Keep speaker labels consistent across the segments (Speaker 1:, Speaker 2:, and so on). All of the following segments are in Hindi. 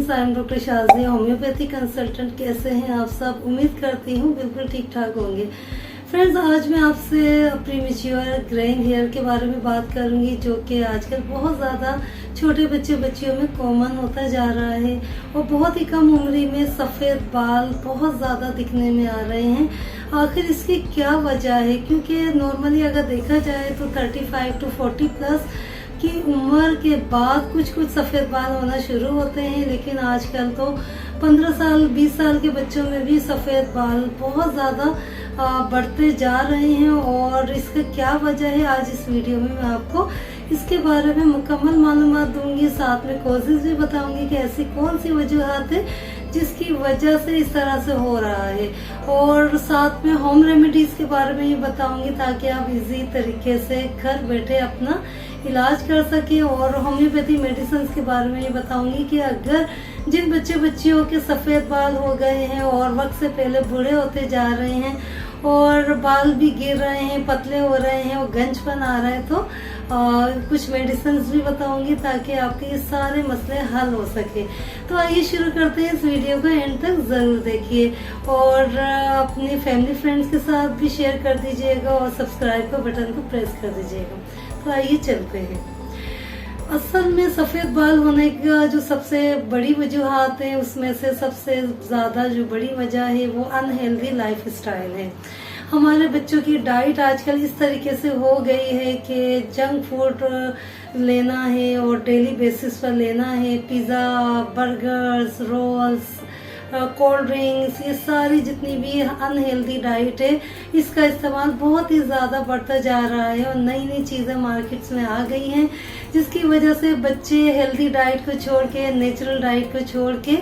Speaker 1: Friends, I am doctor Shazia, homeopathy consultant. कैसे हैं आप सब? उम्मीद करती हूँ बिल्कुल ठीक ठाक होंगे। फ्रेंड्स, आज मैं आपसे प्रीमेच्योर ग्रेइंग हेयर के बारे में बात करूंगी, जो कि आजकल बहुत ज़्यादा छोटे बच्चियों में कॉमन होता जा रहा है और बहुत ही कम उम्र में सफ़ेद बाल बहुत ज़्यादा दिखने में आ रहे हैं। आखिर इसकी क्या वजह है? क्योंकि नॉर्मली अगर देखा जाए तो 35 to 40 प्लस की उम्र के बाद कुछ सफ़ेद बाल होना शुरू होते हैं, लेकिन आजकल तो 15 साल 20 साल के बच्चों में भी सफ़ेद बाल बहुत ज़्यादा बढ़ते जा रहे हैं। और इसका क्या वजह है, आज इस वीडियो में मैं आपको इसके बारे में मुकम्मल मालूमात दूंगी। साथ में कोशिश भी बताऊंगी कि ऐसी कौन सी वजूहत है जिसकी वजह से इस तरह से हो रहा है, और साथ में होम रेमेडीज के बारे में ये बताऊंगी ताकि आप इजी तरीके से घर बैठे अपना इलाज कर सके। और होम्योपैथी मेडिसिन के बारे में ये बताऊंगी कि अगर जिन बच्चियों के सफ़ेद बाल हो गए हैं और वक्त से पहले बूढ़े होते जा रहे हैं और बाल भी गिर रहे हैं, पतले हो रहे हैं और गंजपन आ रहा है, तो कुछ मेडिसिन भी बताऊंगी ताकि आपके ये सारे मसले हल हो सके। तो आइए शुरू करते हैं। इस वीडियो को एंड तक ज़रूर देखिए और अपने फैमिली फ्रेंड्स के साथ भी शेयर कर दीजिएगा और सब्सक्राइब का बटन को प्रेस कर दीजिएगा। तो आइए चलते हैं। असल में सफ़ेद बाल होने का जो सबसे बड़ी वजूहत है, उसमें से सबसे ज़्यादा जो बड़ी वजह है वो अनहेल्दी लाइफ स्टाइल है। हमारे बच्चों की डाइट आजकल इस तरीके से हो गई है कि जंक फूड लेना है और डेली बेसिस पर लेना है। Pizza, burgers, rolls, cold drinks, ये सारी जितनी भी अनहेल्दी डाइट है, इसका इस्तेमाल बहुत ही ज़्यादा बढ़ता जा रहा है और नई नई चीज़ें मार्केट्स में आ गई हैं, जिसकी वजह से बच्चे हेल्दी डाइट को छोड़ के, नेचुरल डाइट को छोड़ के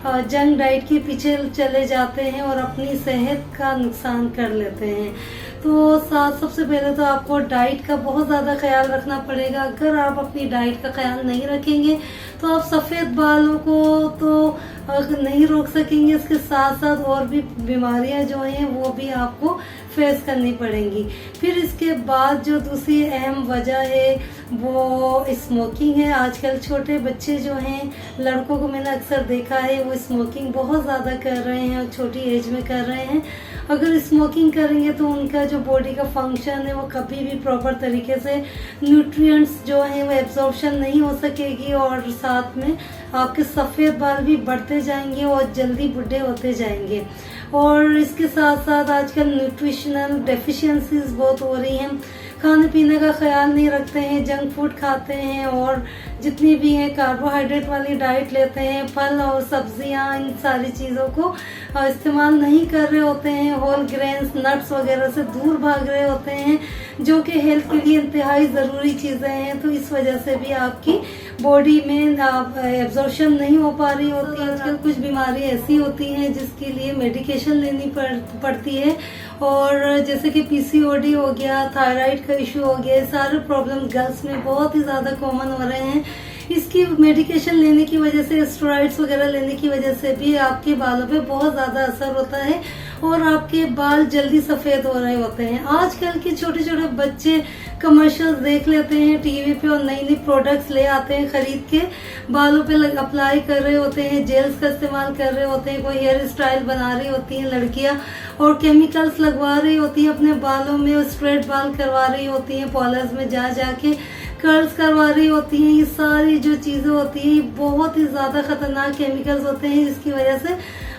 Speaker 1: जंक डाइट के पीछे चले जाते हैं और अपनी सेहत का नुकसान कर लेते हैं। तो सबसे पहले तो आपको डाइट का बहुत ज़्यादा ख्याल रखना पड़ेगा। अगर आप अपनी डाइट का ख्याल नहीं रखेंगे तो आप सफ़ेद बालों को तो नहीं रोक सकेंगे, इसके साथ साथ और भी बीमारियां जो हैं वो भी आपको फेस करनी पड़ेंगी। फिर इसके बाद जो दूसरी अहम वजह है वो स्मोकिंग है। आजकल छोटे बच्चे जो हैं, लड़कों को मैंने अक्सर देखा है, वो स्मोकिंग बहुत ज़्यादा कर रहे हैं और छोटी एज में कर रहे हैं। अगर स्मोकिंग करेंगे तो उनका जो बॉडी का फंक्शन है वो कभी भी प्रॉपर तरीके से न्यूट्रिएंट्स जो हैं वो एब्जॉर्प्शन नहीं हो सकेगी और साथ में आपके सफ़ेद बाल भी बढ़ते जाएंगे और जल्दी बूढ़े होते जाएंगे। और इसके साथ साथ आजकल न्यूट्रिशनल डेफिशिएंसीज बहुत हो रही हैं। खाने पीने का ख्याल नहीं रखते हैं, जंक फूड खाते हैं और जितनी भी हैं कार्बोहाइड्रेट वाली डाइट लेते हैं, फल और सब्जियां, इन सारी चीज़ों को इस्तेमाल नहीं कर रहे होते हैं। होल ग्रेन्स, नट्स वगैरह से दूर भाग रहे होते हैं, जो कि हेल्थ के लिए इंतहाई ज़रूरी चीज़ें हैं। तो इस वजह से भी आपकी बॉडी में एब्जॉर्प्शन नहीं हो पा रही होती है। आजकल कुछ बीमारी ऐसी होती हैं जिसके लिए मेडिकेशन लेनी पड़ती है, और जैसे कि पीसीओडी हो गया, थायराइड का इशू हो गया, सारे प्रॉब्लम गर्ल्स में बहुत ही ज़्यादा कॉमन हो रहे हैं। इसकी मेडिकेशन लेने की वजह से, स्टेरॉइड्स वगैरह लेने की वजह से भी आपके बालों पे बहुत ज़्यादा असर होता है और आपके बाल जल्दी सफ़ेद हो रहे होते हैं। आजकल के छोटे छोटे बच्चे कमर्शियल्स देख लेते हैं टीवी पे और नई नई प्रोडक्ट्स ले आते हैं खरीद के, बालों पे अप्लाई कर रहे होते हैं, जेल्स का इस्तेमाल कर रहे होते हैं, कोई हेयर स्टाइल बना रही होती हैं लड़कियां और केमिकल्स लगवा रही होती हैं अपने बालों में, स्ट्रेट बाल करवा रही होती हैं, पार्लर्स में जाके कर्ल्स करवा रही होती हैं। ये सारी जो चीज़ें होती हैं बहुत ही ज़्यादा खतरनाक केमिकल्स होते हैं, जिसकी वजह से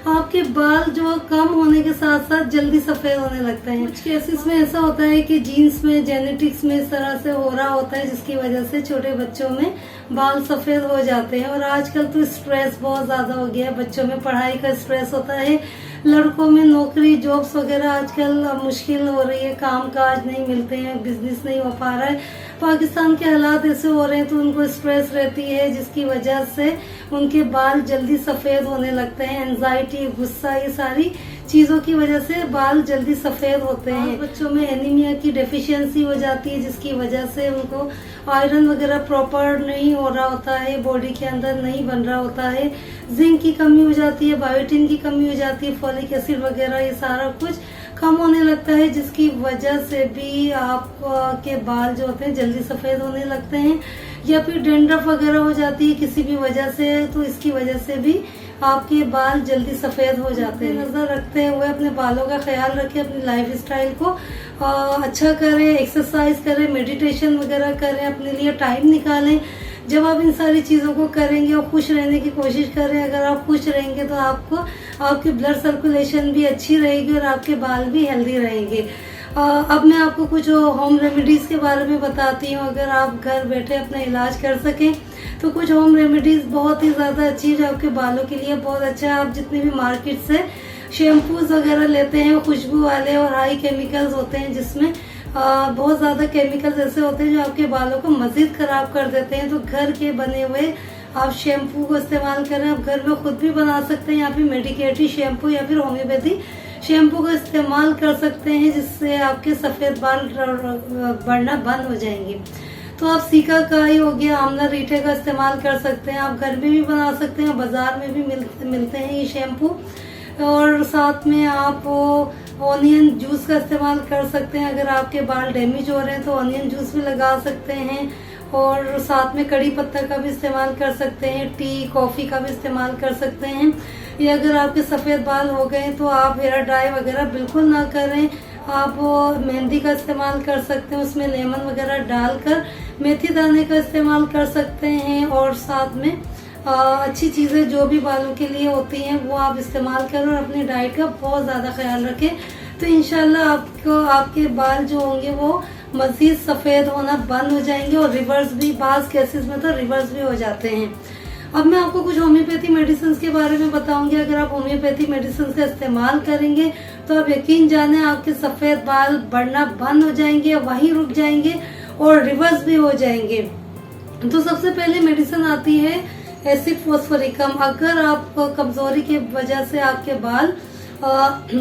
Speaker 1: आपके बाल जो कम होने के साथ साथ जल्दी सफ़ेद होने लगते हैं। कुछ केसेस में ऐसा होता है कि जीन्स में, जेनेटिक्स में इस तरह से हो रहा होता है, जिसकी वजह से छोटे बच्चों में बाल सफ़ेद हो जाते हैं। और आजकल तो स्ट्रेस बहुत ज़्यादा हो गया है, बच्चों में पढ़ाई का स्ट्रेस होता है, लड़कों में नौकरी जॉब्स वगैरह आजकल मुश्किल हो रही है, काम काज नहीं मिलते हैं, बिजनेस नहीं हो पा रहा है। पाकिस्तान के हालात ऐसे हो रहे हैं तो उनको स्ट्रेस रहती है, जिसकी वजह से उनके बाल जल्दी सफ़ेद होने लगते हैं। एंजाइटी, गुस्सा, ये सारी चीज़ों की वजह से बाल जल्दी सफ़ेद होते हैं। बच्चों में एनीमिया की डेफिशिएंसी हो जाती है, जिसकी वजह से उनको आयरन वगैरह प्रॉपर नहीं हो रहा होता है, बॉडी के अंदर नहीं बन रहा होता है, जिंक की कमी हो जाती है, बायोटिन की कमी हो जाती है, फॉलिक एसिड वगैरह, ये सारा कुछ कम होने लगता है, जिसकी वजह से भी आपके बाल जो होते हैं जल्दी सफेद होने लगते हैं, या फिर डेंड्रफ वगैरह हो जाती है किसी भी वजह से, तो इसकी वजह से भी आपके बाल जल्दी सफेद हो जाते हैं। नजर रखते हुए अपने बालों का ख्याल रखें, अपनी लाइफ स्टाइल को अच्छा करें, एक्सरसाइज करें, मेडिटेशन वगैरह करें, अपने लिए टाइम निकालें। जब आप इन सारी चीज़ों को करेंगे और खुश रहने की कोशिश करें, अगर आप खुश रहेंगे तो आपकी ब्लड सर्कुलेशन भी अच्छी रहेगी और आपके बाल भी हेल्दी रहेंगे। अब मैं आपको कुछ होम रेमेडीज के बारे में बताती हूँ। अगर आप घर बैठे अपना इलाज कर सकें तो कुछ होम रेमेडीज बहुत ही ज़्यादा अच्छी है, आपके बालों के लिए बहुत अच्छा है। आप जितने भी मार्केट से शैम्पूज वगैरह लेते हैं खुशबू वाले और हाई केमिकल्स होते हैं, जिसमें बहुत ज़्यादा केमिकल्स ऐसे होते हैं जो आपके बालों को मजीद खराब कर देते हैं। तो घर के बने हुए आप शैम्पू को इस्तेमाल करें। आप घर में खुद भी बना सकते हैं, या फिर मेडिकेटेड शैम्पू या फिर होम्योपैथी शैम्पू का इस्तेमाल कर सकते हैं, जिससे आपके सफेद बाल बढ़ना बंद हो जाएंगे। तो आप सिकाकाई हो गया, आंवला रीठे का इस्तेमाल कर सकते हैं। आप घर में भी बना सकते हैं, बाजार में भी मिलते हैं ये शैम्पू। और साथ में आप ऑनियन जूस का इस्तेमाल कर सकते हैं। अगर आपके बाल डैमेज हो रहे हैं तो ऑनियन जूस भी लगा सकते हैं। और साथ में कड़ी पत्ता का भी इस्तेमाल कर सकते हैं, टी कॉफी का भी इस्तेमाल कर सकते हैं। या अगर आपके सफेद बाल हो गए तो आप हेयर ड्राई वगैरह बिल्कुल ना करें, आप मेहंदी का इस्तेमाल कर सकते हैं, उसमें लेमन वगैरह डालकर मेथी दाने का इस्तेमाल कर सकते हैं। और साथ में अच्छी चीजें जो भी बालों के लिए होती हैं वो आप इस्तेमाल करें और अपनी डाइट का बहुत ज्यादा ख्याल रखें। तो इंशाल्लाह आपको आपके बाल जो होंगे वो मजीद सफेद होना बंद हो जाएंगे और रिवर्स भी, बाज केसेस में तो रिवर्स भी हो जाते हैं। अब मैं आपको कुछ होम्योपैथी मेडिसिन के बारे में बताऊंगी। अगर आप होम्योपैथी मेडिसिन का इस्तेमाल करेंगे तो आप यकीन जाने आपके सफेद बाल बढ़ना बंद हो जाएंगे, वहीं रुक जाएंगे और रिवर्स भी हो जाएंगे। तो सबसे पहले मेडिसिन आती है एसिड फॉस्फोरिकम। अगर आपको कमजोरी की वजह से आपके बाल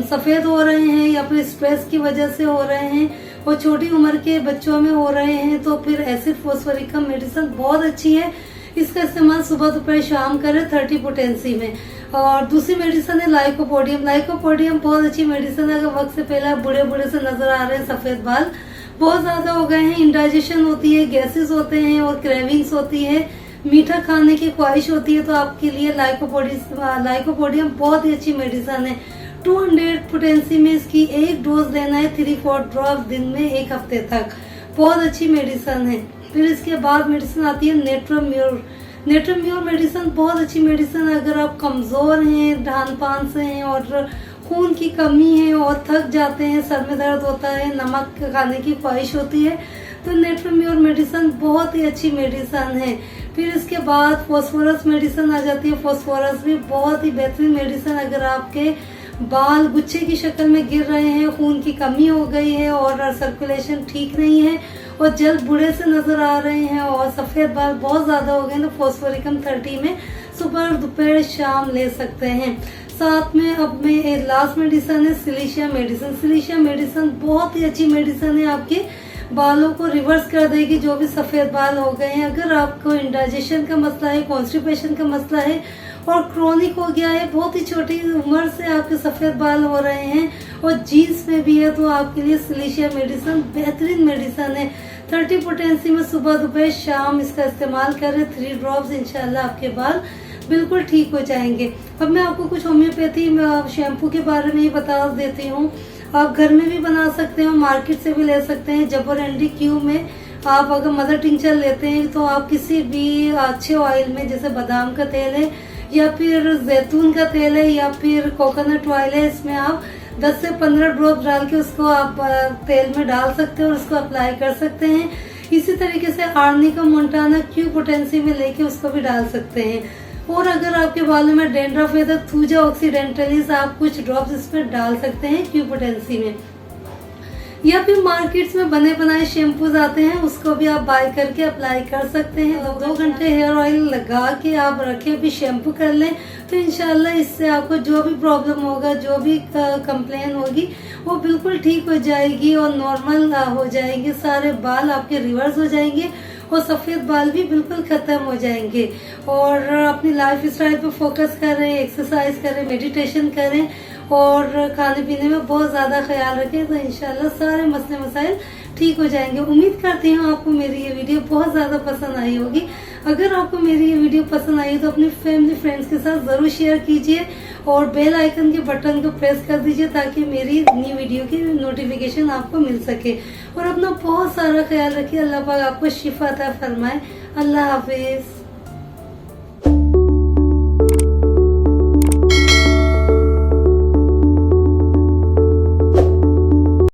Speaker 1: सफेद हो रहे हैं या फिर स्ट्रेस की वजह से हो रहे हैं और छोटी उम्र के बच्चों में हो रहे हैं, तो फिर एसिड फॉस्फोरिकम मेडिसिन बहुत अच्छी है। इसका इस्तेमाल सुबह दोपहर शाम करें 30 पोटेंसी में। और दूसरी मेडिसिन है लाइकोपोडियम। लाइकोपोडियम बहुत अच्छी मेडिसिन है। अगर वक्त से पहले आप बूढ़े से नजर आ रहे हैं, सफेद बाल बहुत ज्यादा हो गए हैं, इंडाइजेशन होती है, गैसेस होते हैं और क्रेविंग्स होती है, मीठा खाने की ख्वाहिश होती है, तो आपके लिए लाइकोपोडियम बहुत ही अच्छी मेडिसिन है। 200 पोटेंसी में इसकी एक डोज लेना है, 3-4 ड्रॉप दिन में 1 हफ्ते तक। बहुत अच्छी मेडिसिन है। फिर इसके बाद मेडिसिन आती है नेट्रोम्योर। नेट्रोम्योर मेडिसिन बहुत अच्छी मेडिसिन है। अगर आप कमजोर हैं, ढान से हैं और खून की कमी है और थक जाते हैं, सर में दर्द होता है, नमक खाने की ख्वाहिश होती है, तो नेट्रोम्योर मेडिसिन बहुत ही अच्छी मेडिसिन है। फिर इसके बाद फॉस्फोरस मेडिसिन आ जाती है। फॉस्फोरस भी बहुत ही बेहतरीन मेडिसिन। अगर आपके बाल गुच्छे की शक्ल में गिर रहे हैं, खून की कमी हो गई है और सर्कुलेशन ठीक नहीं है और जल्द बूढ़े से नजर आ रहे हैं और सफेद बाल बहुत ज्यादा हो गए, तो फॉस्फोरिकम 30 में सुबह दोपहर शाम ले सकते हैं। साथ में अब में लास्ट मेडिसिन है सिलिशिया मेडिसिन। सिलिशिया मेडिसिन बहुत ही अच्छी मेडिसिन है, आपके बालों को रिवर्स कर देगी जो भी सफेद बाल हो गए हैं। अगर आपको इंडाइजेशन का मसला है, कॉन्स्टिपेशन का मसला है और क्रोनिक हो गया है, बहुत ही छोटी उम्र से आपके सफेद बाल हो रहे हैं और जीन्स में भी है, तो आपके लिए सिलिशिया मेडिसिन बेहतरीन मेडिसिन है। 30 पोटेंसी में सुबह दोपहर शाम इसका इस्तेमाल करें, 3 ड्रॉप्स, इंशाल्लाह आपके बाल बिल्कुल ठीक हो जाएंगे। अब मैं आपको कुछ होम्योपैथी शैम्पू के बारे में ही बता देती हूँ। आप घर में भी बना सकते हैं, मार्केट से भी ले सकते हैं। जबर एंडी क्यू में आप अगर मदर टिंचर लेते हैं तो आप किसी भी अच्छे ऑयल में, जैसे बादाम का तेल है या फिर जैतून का तेल है या फिर कोकोनट ऑयल है, इसमें आप 10 से 15 ड्रॉप डाल के उसको आप तेल में डाल सकते हैं और उसको अप्लाई कर सकते हैं। इसी तरीके से आर्निका मोंटाना क्यू पोटेंसी में लेके उसको भी डाल सकते हैं। और अगर आपके बालों में डेंड्रफ है तो थूजा ऑक्सीडेंटलिस आप कुछ ड्रॉप्स इस पर डाल सकते हैं क्यू पोटेंसी में। या फिर मार्केट्स में बने बनाए शैम्पूज आते हैं, उसको भी आप बाय करके अप्लाई कर सकते हैं। 2 घंटे हेयर ऑयल लगा के आप रखें, अभी शैम्पू कर लें, तो इंशाल्लाह इससे आपको जो भी प्रॉब्लम होगा, जो भी कंप्लेन होगी, वो बिल्कुल ठीक हो जाएगी और नॉर्मल हो जाएंगे। सारे बाल आपके रिवर्स हो जाएंगे और सफेद बाल भी बिल्कुल खत्म हो जाएंगे। और अपनी लाइफ स्टाइल पे फोकस करें, एक्सरसाइज करें, मेडिटेशन करें और खाने पीने में बहुत ज्यादा ख्याल रखें, तो इंशाल्लाह सारे मसले मसाइल ठीक हो जाएंगे। उम्मीद करती हूँ आपको मेरी ये वीडियो बहुत ज्यादा पसंद आई होगी। अगर आपको मेरी ये वीडियो पसंद आई तो अपनी फैमिली फ्रेंड्स के साथ जरूर शेयर कीजिए और बेल आइकन के बटन को प्रेस कर दीजिए ताकि मेरी न्यू वीडियो की नोटिफिकेशन आपको मिल सके। और अपना बहुत सारा ख्याल रखिए। अल्लाह पाक आपको शिफा अता फरमाए। अल्लाह हाफिज।